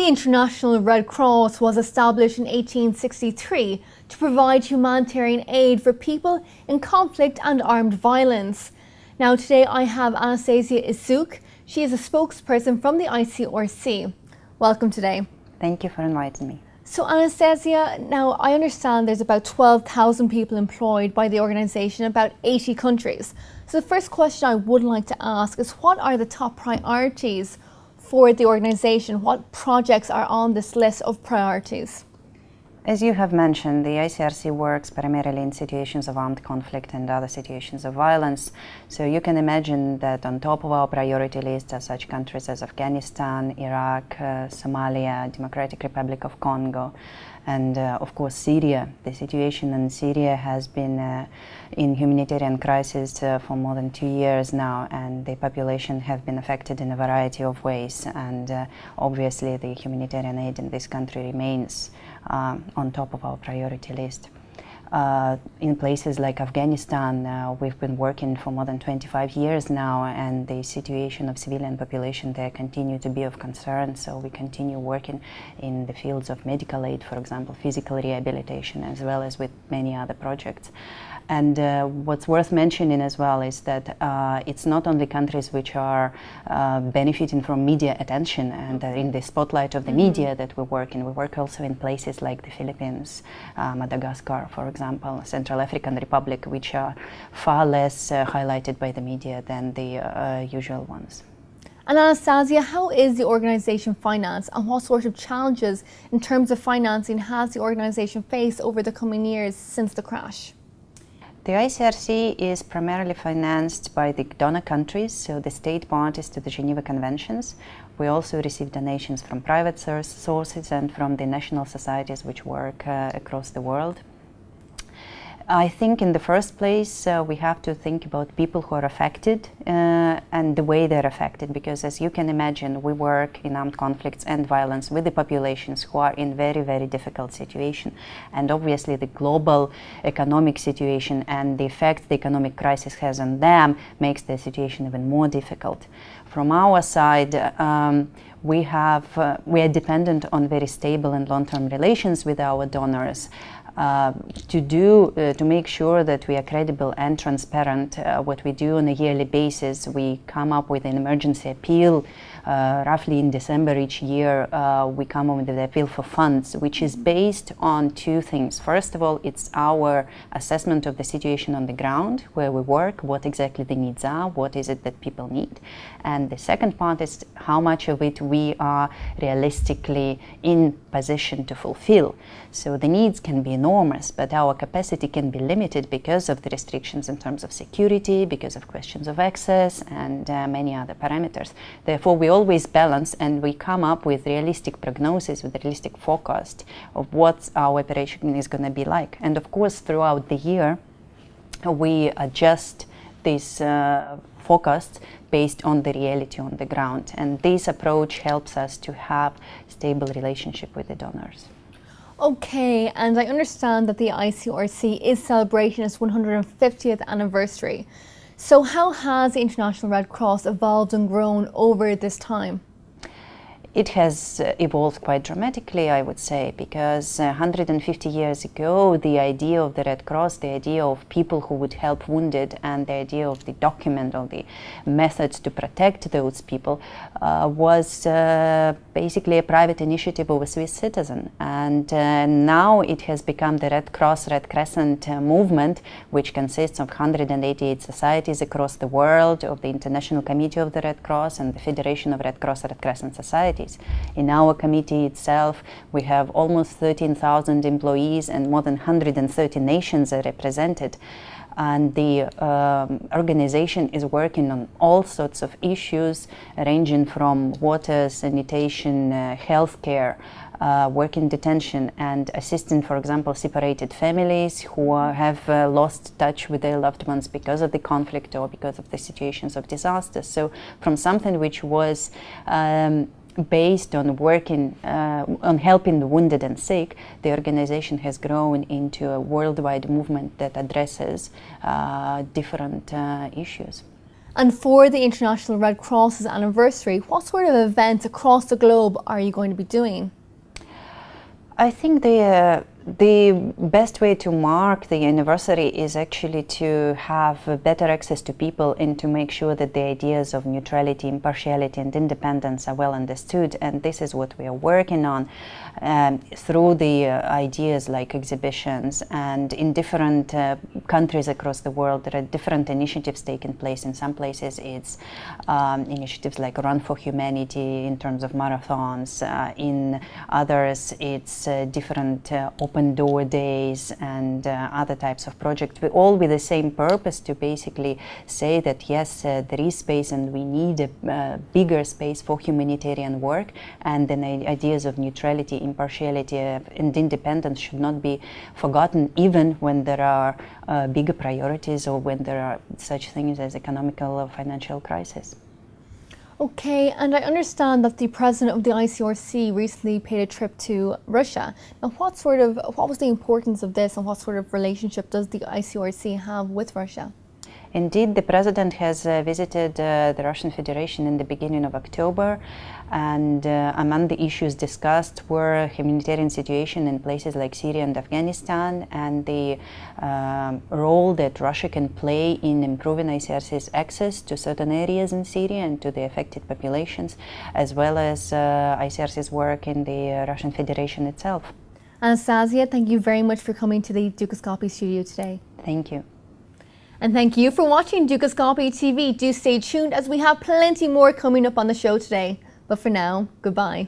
The International Red Cross was established in 1863 to provide humanitarian aid for people in conflict and armed violence. Now today I have Anastasia Isyuk. She is a spokesperson from the ICRC. Welcome today. Thank you for inviting me. So Anastasia, now I understand there's about 12,000 people employed by the organisation in about 80 countries. So the first question I would like to ask is, what are the top priorities for the organisation? What projects are on this list of priorities? As you have mentioned, the ICRC works primarily in situations of armed conflict and other situations of violence. So you can imagine that on top of our priority list are such countries as Afghanistan, Iraq, Somalia, Democratic Republic of Congo, and of course Syria. The situation in Syria has been in humanitarian crisis for more than 2 years now, and the population have been affected in a variety of ways, and obviously the humanitarian aid in this country remains on top of our priority list. In places like Afghanistan, we've been working for more than 25 years now, and the situation of civilian population there continue to be of concern, so we continue working in the fields of medical aid, for example, physical rehabilitation, as well as with many other projects. And what's worth mentioning as well is that it's not only countries which are benefiting from media attention and are in the spotlight of the media that we work in. We work also in places like the Philippines, Madagascar, for example, Central African Republic, which are far less highlighted by the media than the usual ones. And Anastasia, how is the organisation financed, and what sort of challenges in terms of financing has the organisation faced over the coming years since the crash? The ICRC is primarily financed by the donor countries, so the state parties to the Geneva Conventions. We also receive donations from private sources and from the national societies which work across the world. I think in the first place we have to think about people who are affected and the way they're affected, because as you can imagine, we work in armed conflicts and violence with the populations who are in very, very difficult situation. And obviously the global economic situation and the effect the economic crisis has on them makes the situation even more difficult. From our side, we are dependent on very stable and long-term relations with our donors to make sure that we are credible and transparent. What we do on a yearly basis, we come up with an emergency appeal. Roughly in December each year, we come up with the appeal for funds, which is based on two things. First of all, it's our assessment of the situation on the ground where we work, what exactly the needs are, what is it that people need. And the second part is how much of it we are realistically in position to fulfill. So the needs can be enormous, but our capacity can be limited because of the restrictions in terms of security, because of questions of access, and many other parameters. Therefore, we always balance and we come up with realistic prognosis, with realistic forecast of what our operation is going to be like. And of course, throughout the year, we adjust this forecast based on the reality on the ground. And this approach helps us to have stable relationship with the donors. Okay, and I understand that the ICRC is celebrating its 150th anniversary. So how has the International Red Cross evolved and grown over this time? It has evolved quite dramatically, I would say, because 150 years ago, the idea of the Red Cross, the idea of people who would help wounded, and the idea of the document of the methods to protect those people was basically a private initiative of a Swiss citizen. And now it has become the Red Cross, Red Crescent movement, which consists of 188 societies across the world, of the International Committee of the Red Cross and the Federation of Red Cross, Red Crescent Societies. In our committee itself, we have almost 13,000 employees and more than 130 nations are represented. And the organization is working on all sorts of issues, ranging from water, sanitation, healthcare, work in detention, and assisting, for example, separated families who have lost touch with their loved ones because of the conflict or because of the situations of disaster. So from something which was based on working on helping the wounded and sick, the organization has grown into a worldwide movement that addresses different issues. And for the International Red Cross's anniversary, what sort of events across the globe are you going to be doing? I think the best way to mark the anniversary is actually to have better access to people and to make sure that the ideas of neutrality, impartiality and independence are well understood, and this is what we are working on through the ideas like exhibitions, and in different countries across the world there are different initiatives taking place. In some places it's initiatives like Run for Humanity in terms of marathons, in others it's different open door days and other types of projects, all with the same purpose to basically say that yes, there is space and we need a bigger space for humanitarian work, and then ideas of neutrality, impartiality and independence should not be forgotten, even when there are bigger priorities or when there are such things as economical or financial crisis. Okay, and I understand that the president of the ICRC recently paid a trip to Russia. Now, what was the importance of this, and what sort of relationship does the ICRC have with Russia? Indeed, the president has visited the Russian Federation in the beginning of October, and among the issues discussed were humanitarian situation in places like Syria and Afghanistan, and the role that Russia can play in improving ICRC's access to certain areas in Syria and to the affected populations, as well as ICRC's work in the Russian Federation itself. Anastasia, thank you very much for coming to the Dukascopy studio today. Thank you. And thank you for watching Dukascopy TV. Do stay tuned as we have plenty more coming up on the show today. But for now, goodbye.